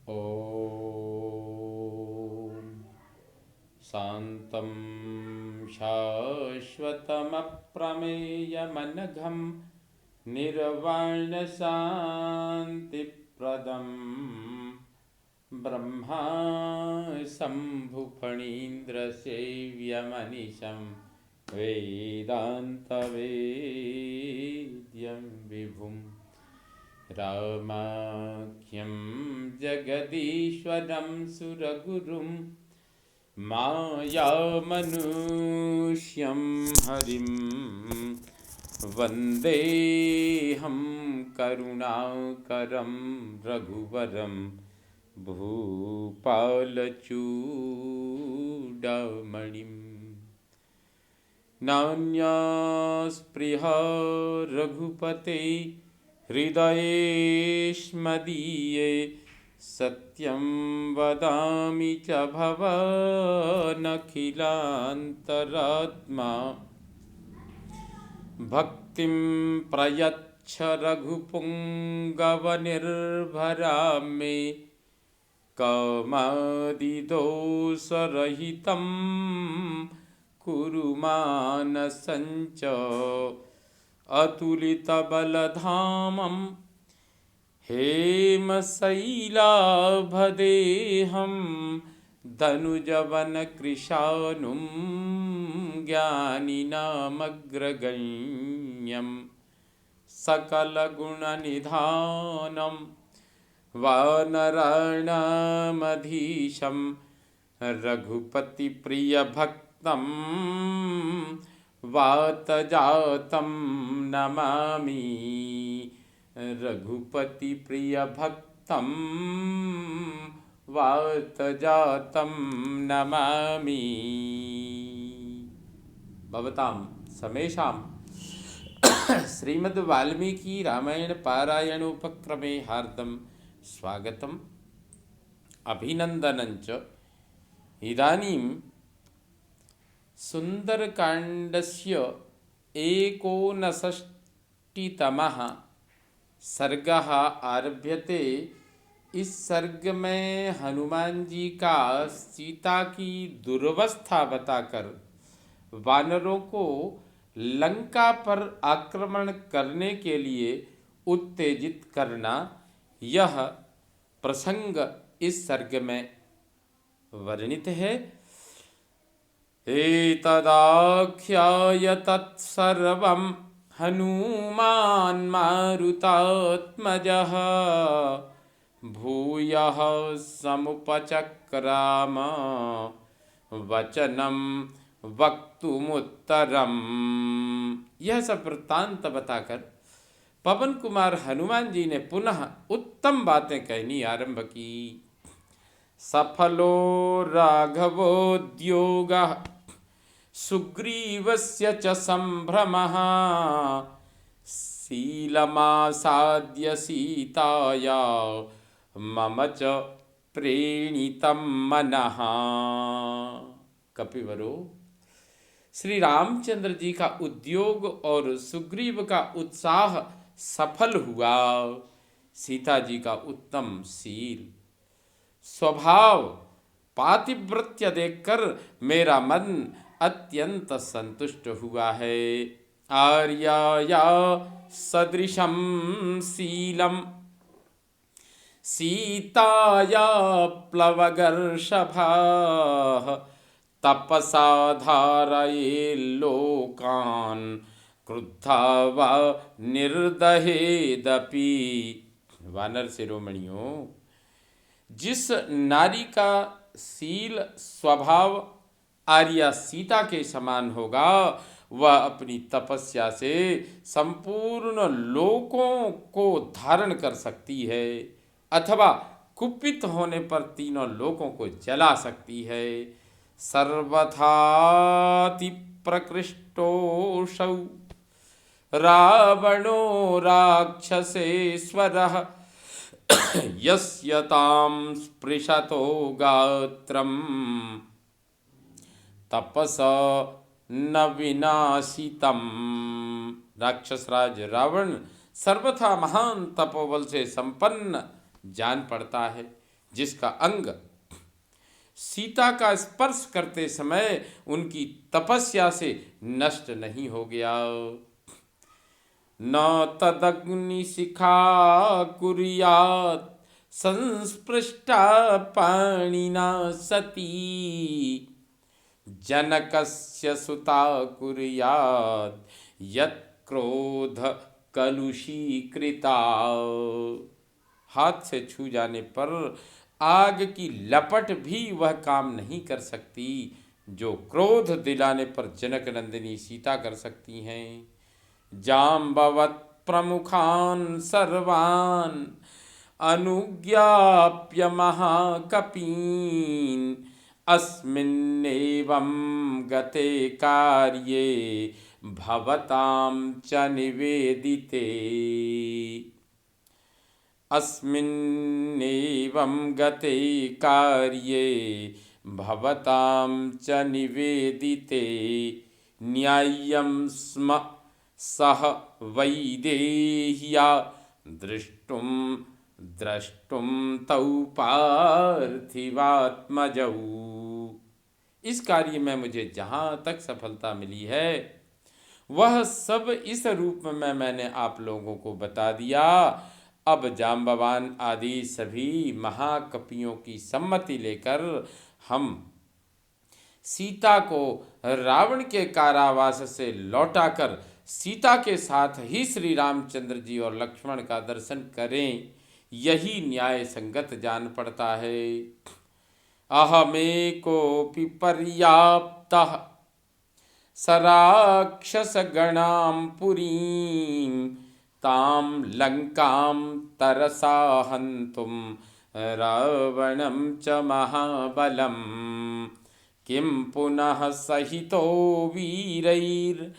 ॐ शान्तं शाश्वतमप्रमेयमनघं निर्वाणशान्तिप्रदं ब्रह्मा शम्भुफणीन्द्रसेव्यमनिशं वेदान्तवेद्यं विभुम् रामाख्यं जगदीश्वरं सुरगुरुं मायामनुष्यं हरिं वन्देऽहं करुणाकरं रघुवरं भूपालचूडामणिम् नान्यास्पृहा रघुपते हृदयेष्मदीये सत्यं वदामि च भवानखिलान्तरात्मा भक्तिं प्रयच्छ रघुपुङ्गवनिर्भरां मे कामादिदोषरहितं कुरु मानसञ्च अतुलितबलधामं हेमशैलाभदेहं धनुजवनकृशानुं ज्ञानिनामग्रगण्यं सकलगुणनिधानं वानराणामधीशं रघुपतिप्रियभक्तं वातजातं नमामि रघुपतिप्रियभक्तं वातजातं नमामि। भवतां समेषां श्रीमद्वाल्मीकि रामायण पारायणोपक्रमे हार्दं स्वागतम् अभिनन्दनञ्च। इदानीं सुन्दरकाण्डस्य 59तमः सर्गः आरभ्यते। इस सर्ग में हनुमान जी का सीता की दुर्वस्था बताकर वानरों को लंका पर आक्रमण करने के लिए उत्तेजित करना, यह प्रसंग इस सर्ग में वर्णित है। एतदाख्याय तत्सर्वं हनुमान् मारुतात्मजः भूयः समुपचक्राम वचनं वक्तुमुत्तरम्। यह सब वृत्तांत बताकर पवन कुमार हनुमान जी ने पुनः उत्तम बातें कहनी आरंभ की। सफलो राघवोद्योगः सुग्रीवस्य च संभ्रमः शीलमासाद्य सीताया मम च प्रेणितं मनः। कपिवरो, श्री रामचंद्र जी का उद्योग और सुग्रीव का उत्साह सफल हुआ। सीता जी का उत्तम शील स्वभाव पातिव्रत्य देखकर मेरा मन अत्यंत संतुष्ट हुआ है। आर्याया सदृशं शीलम सीताया प्लवगर्षभः तपसा धारयेल्लोकान् क्रुद्धा वा निर्दहेदपि। वानर शिरोमणियों, जिस नारी का शील स्वभाव आर्या सीता के समान होगा, वह अपनी तपस्या से संपूर्ण लोकों को धारण कर सकती है अथवा कुपित होने पर तीनों लोकों को जला सकती है। सर्वथाति प्रकृष्टोऽसौ रावणो राक्षसेश्वरः यस्य तां स्पृशतो गात्रं तपसा न विनाशितम। राक्षसराज रावण सर्वथा महान तपोबल से संपन्न जान पड़ता है, जिसका अंग सीता का स्पर्श करते समय उनकी तपस्या से नष्ट नहीं हो गया। न तदग्निशिखा कुर्यात् संस्पृष्टा पाणिना सती, जनकस्य सुता कुर्यात् यत् क्रोध कलुषीकृता। हाथ से छू जाने पर आग की लपट भी वह काम नहीं कर सकती जो क्रोध दिलाने पर जनक नंदिनी सीता कर सकती हैं। जाम्बवत् प्रमुखान् सर्वान् अनुज्ञाप्य महाकपीन्, अस्मिन्नेवं गते कार्ये भवतां च निवेदिते। अस्मिन्नेवं गते कार्ये भवतां च निवेदिते, न्याय्यं स्म सह वैदेह्या द्रष्टुम तौ पार्थिवात्मजौ। इस कार्य में मुझे जहाँ तक सफलता मिली है वह सब इस रूप में मैंने आप लोगों को बता दिया। अब जाम्बवान आदि सभी महाकपियों की सम्मति लेकर हम सीता को रावण के कारावास से लौटाकर सीता के साथ ही श्री रामचंद्र जी और लक्ष्मण का दर्शन करें, यही न्याय संगत जान पड़ता है। अहमेकोऽपि पर्याप्तः सराक्षसगणां पुरीं, तां लंकां तरसा हन्तुं रावणं च महाबलं, किं पुनः सहितो वीरैर्बलवद्भिः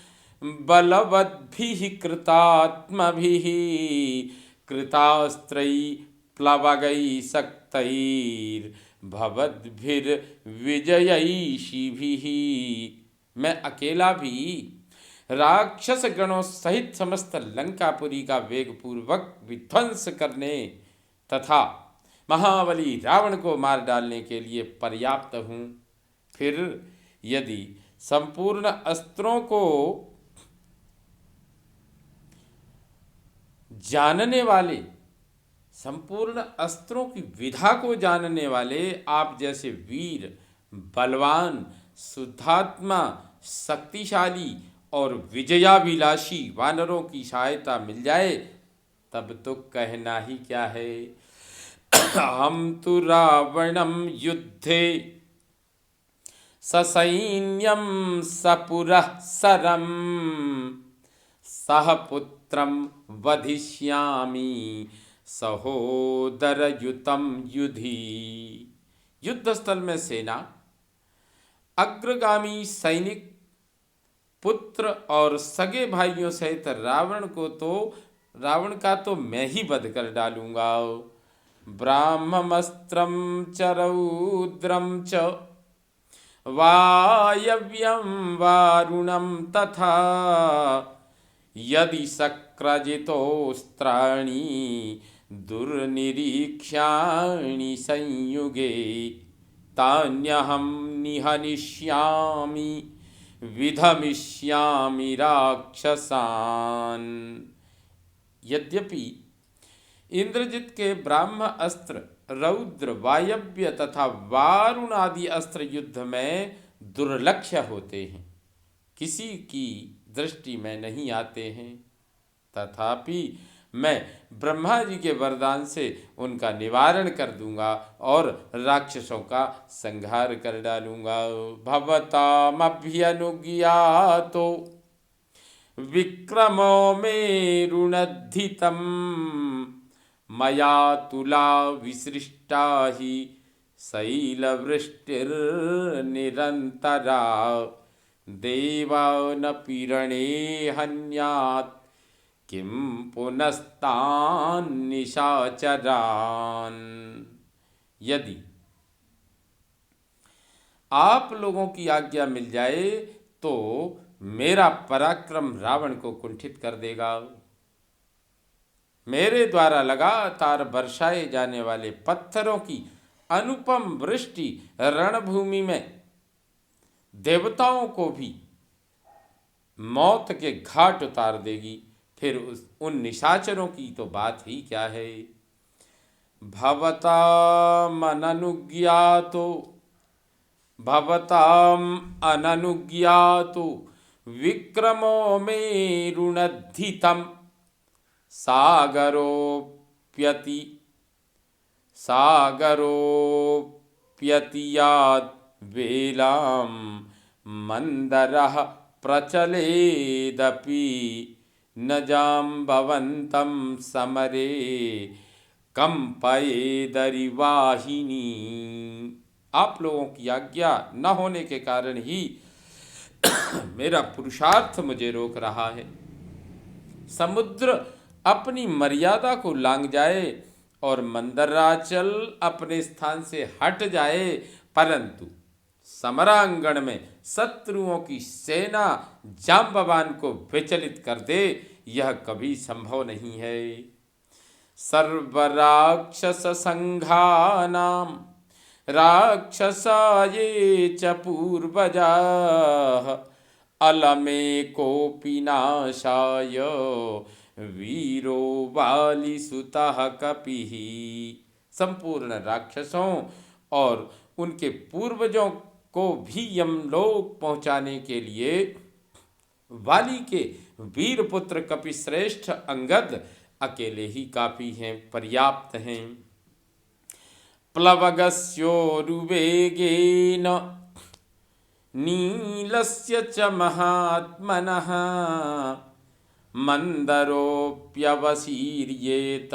कृतात्मभिः, कृतास्त्रैप्लवगैः मैं अकेला भी राक्षस गणों सहित समस्त लंकापुरी का वेगपूर्वक विध्वंस करने तथा महाबली रावण को मार डालने के लिए पर्याप्त हूँ। फिर यदि संपूर्ण अस्त्रों को जानने वाले, संपूर्ण अस्त्रों की विधा को जानने वाले आप जैसे वीर, बलवान, शुद्धात्मा, शक्तिशाली और विजयाभिलाषी वानरों की सहायता मिल जाए तब तो कहना ही क्या है। हम तु रावणं युद्धे ससैन्यं सपुरः सरं, सह पुत्रं वधिष्यामि सहोदरयुतं युधि। युद्ध स्थल में सेना, अग्रगामी सैनिक, पुत्र और सगे भाइयों सहित रावण का तो मैं ही वध कर डालूंगा। ब्राह्ममस्त्रं च रौद्रं च वायव्यं वारुणं तथा, यदि सक्रजितोस्त्राणि दुर्निरीक्ष्याणि संयुगे, तान्यहं निहनिष्यामि विधमिष्यामि राक्षसान्। यद्यपि इंद्रजित के ब्राह्म अस्त्र, रौद्र, वायव्य तथा वारुण आदि अस्त्र युद्ध में दुर्लक्ष्य होते हैं, किसी की दृष्टि में नहीं आते हैं, तथापि मैं ब्रह्मा जी के वरदान से उनका निवारण कर दूंगा और राक्षसों का संहार कर डालूंगा। भवतामभ्यनुज्ञातो विक्रमो मेरुनद्धितं, मया तुला विसृष्टा हि शैलवृष्टिर्निरन्तरा, देवानपीरणे हन्यात् किं पुनस्तान् निशाचरान्। यदि आप लोगों की आज्ञा मिल जाए तो मेरा पराक्रम रावण को कुंठित कर देगा। मेरे द्वारा लगातार बरसाए जाने वाले पत्थरों की अनुपम वृष्टि रणभूमि में देवताओं को भी मौत के घाट उतार देगी, फिर उन निशाचरों की तो बात ही क्या है। भवताम अननुज्ञातो विक्रमो मेरुनद्धितम सागरोऽप्यतियाद् वेलां मंदरः प्रचलेदपि न जाम्बवन्तं समरे कंपयेदरिवाहिनी। आप लोगों की आज्ञा न होने के कारण ही मेरा पुरुषार्थ मुझे रोक रहा है। समुद्र अपनी मर्यादा को लांघ जाए और मंदराचल अपने स्थान से हट जाए, परंतु समरांगण में शत्रुओं की सेना जांबवान को विचलित कर दे, यह कभी संभव नहीं है। सर्वराक्षस संघानां राक्षसाये च पूर्वजाः अलमेकोऽपि नाशाय वीरो बालीसुतः कपिः। संपूर्ण राक्षसों और उनके पूर्वजों को भी यमलोक पहुंचाने के लिए वाली के वीर पुत्र कपिश्रेष्ठ अंगद अकेले ही काफी हैं, पर्याप्त हैं। प्लवगस्योरुवेगेन नीलस्य च महात्मनः मंदरोऽप्यवसीर्येत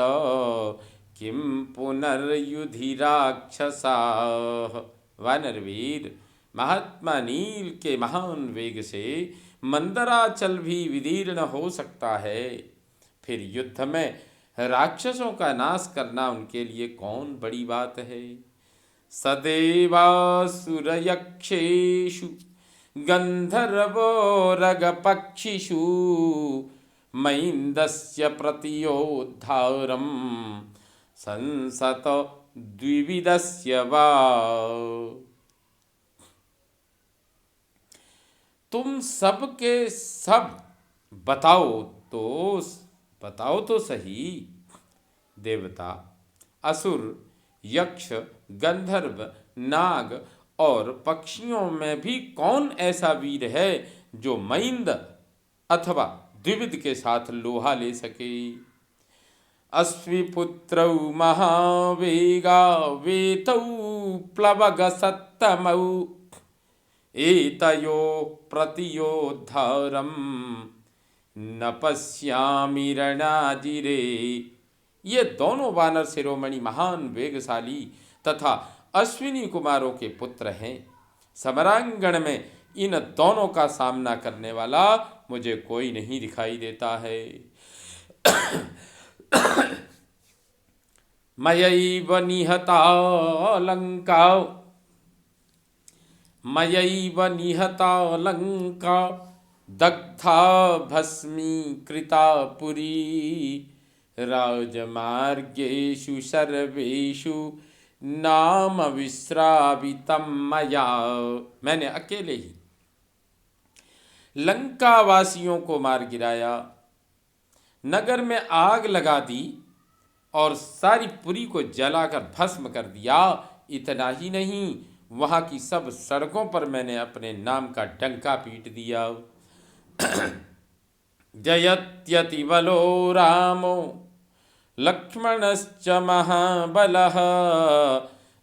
किं पुनर्युधि राक्षसाः। वानरवीर, महात्मा नील के महान वेग से मंदराचल भी विदीर्ण हो सकता है, फिर युद्ध में राक्षसों का नाश करना उनके लिए कौन बड़ी बात है। सदेवासुरयक्षेषु गंधर्वोरगपक्षिषु मैन्दस्य प्रतियोद्धारं संसत द्विविदस्य वा। तुम सब के सब बताओ तो सही। देवता, असुर, यक्ष, गंधर्व, नाग और पक्षियों में भी कौन ऐसा वीर है जो मैंद अथवा द्विविद के साथ लोहा ले सके। अश्विपुत्रौ महावेगा वेतौ प्लवगसत्तमौ एतयो प्रतियोद्धारं न पश्यामि रणाजिरे। ये दोनों वानर शिरोमणि महान वेगशाली तथा अश्विनी कुमारों के पुत्र हैं। समरांगण में इन दोनों का सामना करने वाला मुझे कोई नहीं दिखाई देता है। मयैव निहता लंका दग्धा भस्मीकृता पुरी राजमार्गेषु सर्वेषु नाम विश्रावितम मया। मैंने अकेले ही लंका वासियों को मार गिराया, नगर में आग लगा दी और सारी पुरी को जलाकर भस्म कर दिया। इतना ही नहीं, वहां की सब सड़कों पर मैंने अपने नाम का डंका पीट दिया। जयत्यति बलो रामो लक्ष्मणश्च महाबलः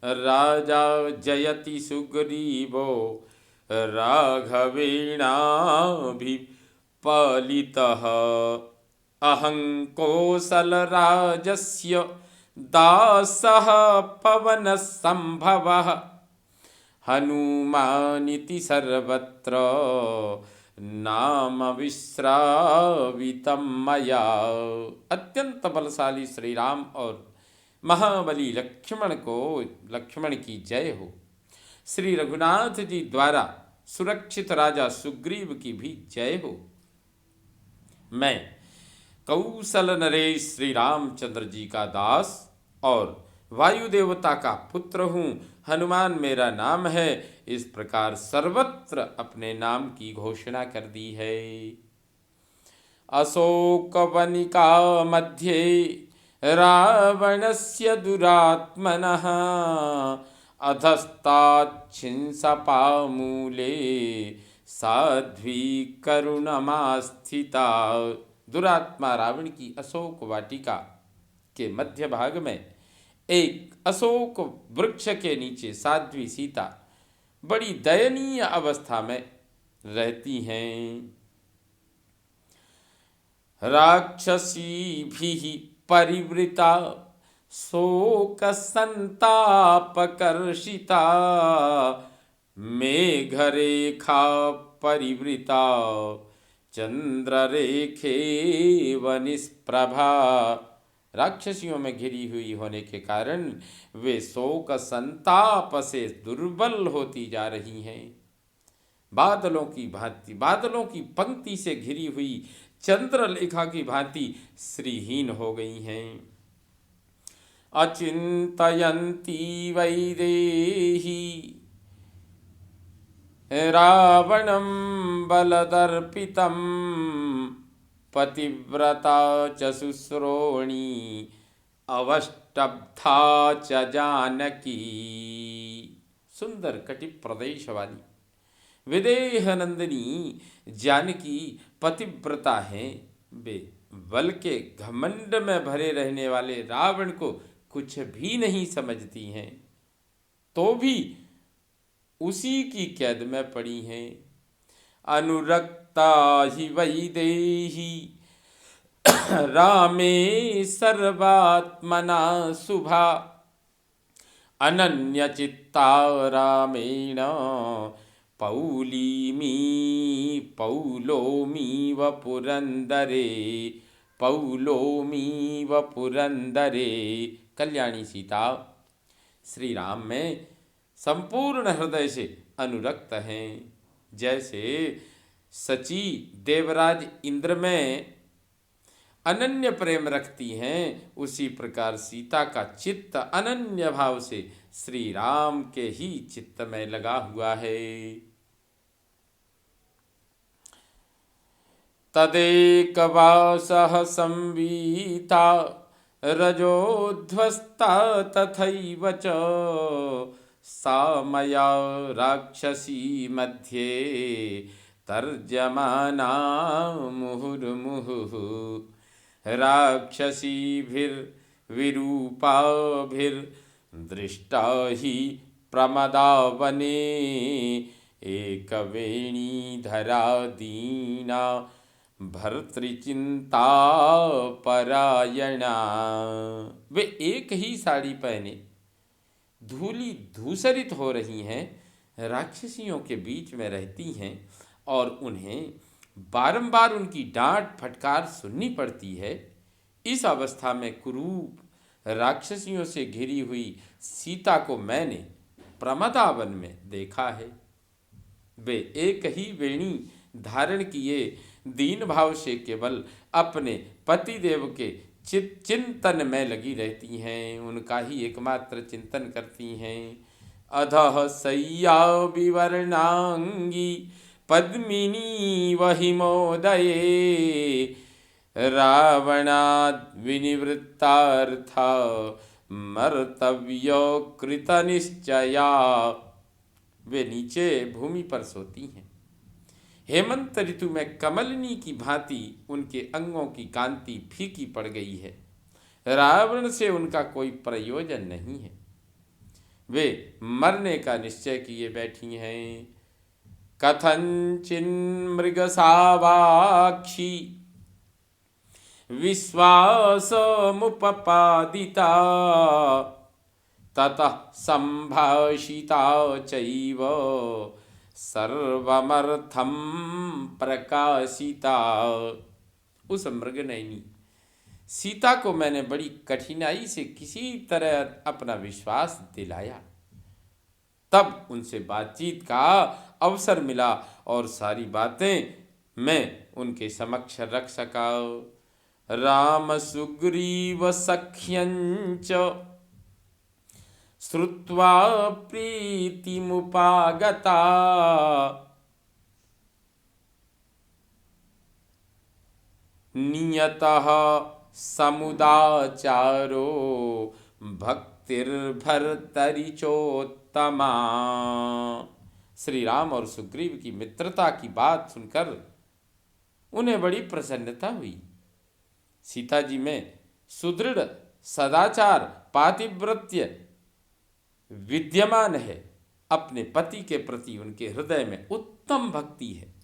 राजा जयति सुग्रीवो राघवेणाभिपालितः अहं कौसलराजस्य दासः पवनसंभवः हनुमानिति सर्वत्र नाम विश्रावितम मया। अत्यंत बलशाली श्री राम और महाबली लक्ष्मण की जय हो। श्री रघुनाथ जी द्वारा सुरक्षित राजा सुग्रीव की भी जय हो। मैं कौशल नरेश श्री रामचंद्र जी का दास और वायु देवता का पुत्र हूँ, हनुमान मेरा नाम है। इस प्रकार सर्वत्र अपने नाम की घोषणा कर दी है। अशोकवनिका मध्ये रावणस्य दुरात्मनः अधस्ताच्छिंसपामूले साध्वी करुणमास्थिता। दुरात्मा रावण की अशोक वाटिका के मध्य भाग में एक अशोक वृक्ष के नीचे साध्वी सीता बड़ी दयनीय अवस्था में रहती हैं। राक्षसीभिः परिवृता शोक संतापकर्षिता मेघरेखा परिवृता चंद्ररेखेव निष्प्रभा। राक्षसियों में घिरी हुई होने के कारण वे शोक संताप से दुर्बल होती जा रही हैं। बादलों की भांति, बादलों की पंक्ति से घिरी हुई चंद्रलेखा की भांति श्रीहीन हो गई हैं। अचिंतयन्ती वैदेही रावणं बलदर्पितं पतिव्रता च शुश्रोणी अवष्टब्धा च जानकी। सुंदर कटि प्रदेश वाली विदेह नंदिनी जानकी पतिव्रता हैं। वे बल के घमंड में भरे रहने वाले रावण को कुछ भी नहीं समझती हैं, तो भी उसी की कैद में पड़ी हैं। अनुरक्ता ही वैदेही रामे सर्वात्मना शुभा अनन्यचित्ता रामेण पौलीमी पौलोमीव पुरंदरे पौलोमीव पुरंदरे। कल्याणी सीता श्री राम में संपूर्ण हृदय से अनुरक्त हैं। जैसे सची देवराज इंद्र में अनन्य प्रेम रखती हैं, उसी प्रकार सीता का चित्त अनन्य भाव से श्री राम के ही चित्त में लगा हुआ है। तदेकवासः संवीता रजोध्वस्ता तथैव च सा मया राक्षसी मध्ये तर्जमाना मुहुर्मुहुः। राक्षसीभिर्विरूपाभिर्दृष्टा हि प्रमदा वने एकवेणीधरा दीना भर्तृचिंता परायणा। वे एक ही साड़ी पहने धूली धूसरित हो रही हैं, राक्षसियों के बीच में रहती हैं और उन्हें बारंबार उनकी डांट फटकार सुननी पड़ती है। इस अवस्था में कुरूप राक्षसियों से घिरी हुई सीता को मैंने प्रमदावन में देखा है। वे एक ही वेणी धारण किए दीन भाव से केवल अपने पतिदेव के चिंतन में लगी रहती हैं, उनका ही एकमात्र चिंतन करती हैं। अधः सय्या विवर्णांगी पद्मिनी वहिमोदये रावणाद् विनिवृत्तार्था मर्तव्यो कृत निश्चया। वे नीचे भूमि पर सोती हैं। हेमंत ऋतु में कमलिनी की भांति उनके अंगों की कांति फीकी पड़ गई है। रावण से उनका कोई प्रयोजन नहीं है। वे मरने का निश्चय किए बैठी हैं। कथंचिन्मृगसावाक्षी विश्वासमुपपादिता ततः संभाषिता चैव सर्वमर्थं प्रकाशिता। उस मृगनयनी सीता को मैंने बड़ी कठिनाई से किसी तरह अपना विश्वास दिलाया, तब उनसे बातचीत का अवसर मिला और सारी बातें मैं उनके समक्ष रख सका। राम सुग्रीव सख्यंच श्रुत्वा प्रीतिमुपागता नियतः समुदाचारो भक्तिर्भर्तरिचोत्तमा। श्री राम और सुग्रीव की मित्रता की बात सुनकर उन्हें बड़ी प्रसन्नता हुई। सीता जी में सुदृढ़ सदाचार पातिव्रत्य विद्यमान है। अपने पति के प्रति उनके हृदय में उत्तम भक्ति है।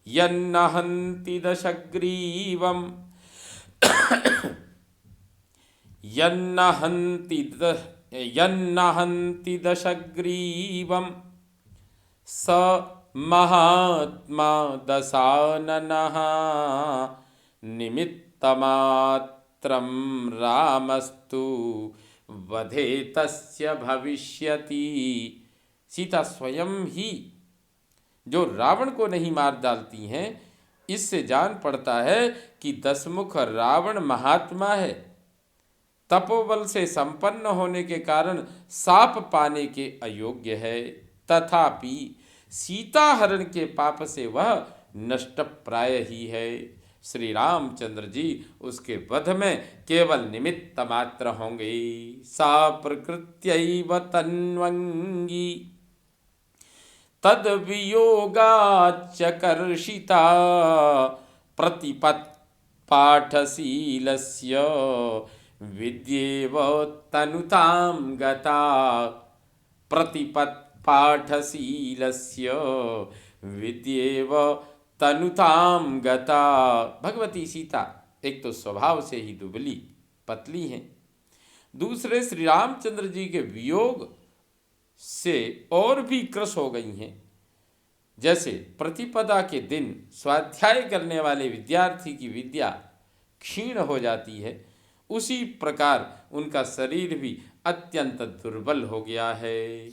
यन्न हन्ति दशग्रीवम् यन्न हन्ति दशग्रीवम् स महात्मा दशाननः निमित्तमात्रं रामस्तु वधे तस्य भविष्यति। सीता स्वयं ही जो रावण को नहीं मार डालती हैं, इससे जान पड़ता है कि दशमुख रावण महात्मा है। तपोबल से संपन्न होने के कारण शाप पाने के अयोग्य है, तथापि सीता हरण के पाप से वह नष्ट प्राय ही है। श्री रामचंद्र जी उसके वध में केवल निमित्त मात्र होंगे। सा प्रकृत्यैव तन्वंगी तद वियोगाच्च कर्षिता प्रतिपत् पाठशीलस्य विद्येव तनुतां गता। प्रतिपत् पाठशीलस्य विद्येव तनुतां गता। भगवती सीता एक तो स्वभाव से ही दुबली पतली हैं, दूसरे श्री रामचंद्र जी के वियोग से और भी क्रश हो गई हैं। जैसे प्रतिपदा के दिन स्वाध्याय करने वाले विद्यार्थी की विद्या क्षीण हो जाती है, उसी प्रकार उनका शरीर भी अत्यंत दुर्बल हो गया है।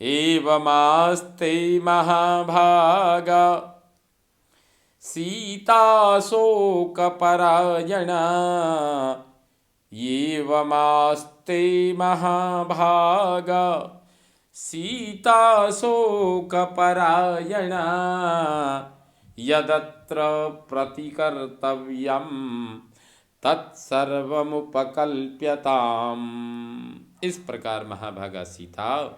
एवमास्ते महाभागा सीता शोकपरायणा। एवमास्ते महाभागा सीता शोकपरायणा। यदत्र प्रतिकर्तव्यं तत्सर्वमुपकल्प्यताम्। इस प्रकार महाभागा सीता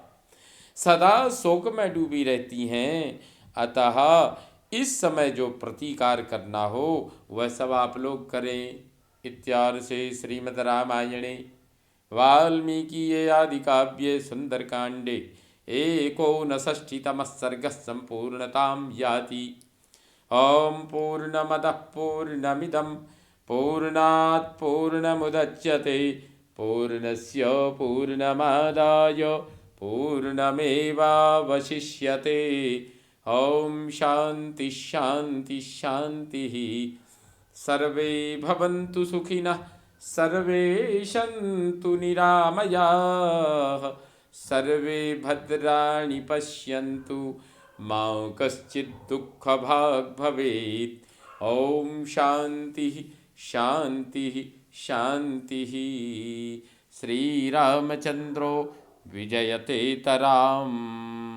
सदा शोक में डूबी रहती हैं। अतः इस समय जो प्रतिकार करना हो वह सब आप लोग करें। इत्यार्षे श्रीमद् रामायणे वाल्मीकीये आदिकाव्ये सुंदरकांडे 59तमः सर्गः सम्पूर्णतां याति। ओम पूर्णमदः पूर्णमिदं पूर्णात् पूर्णमुदच्यते पूर्णस्य पूर्णमादाय पूर्णमेवावशिष्यते। ओम शांति शांति शांति। सर्वे भवन्तु सुखिनः सर्वे सन्तु निरामयाः सर्वे भद्राणि पश्यन्तु मा कश्चित् दुःखभाग् भवेत्। ओम शांति शांति शांति। श्रीरामचंद्रो विजयते तराम्।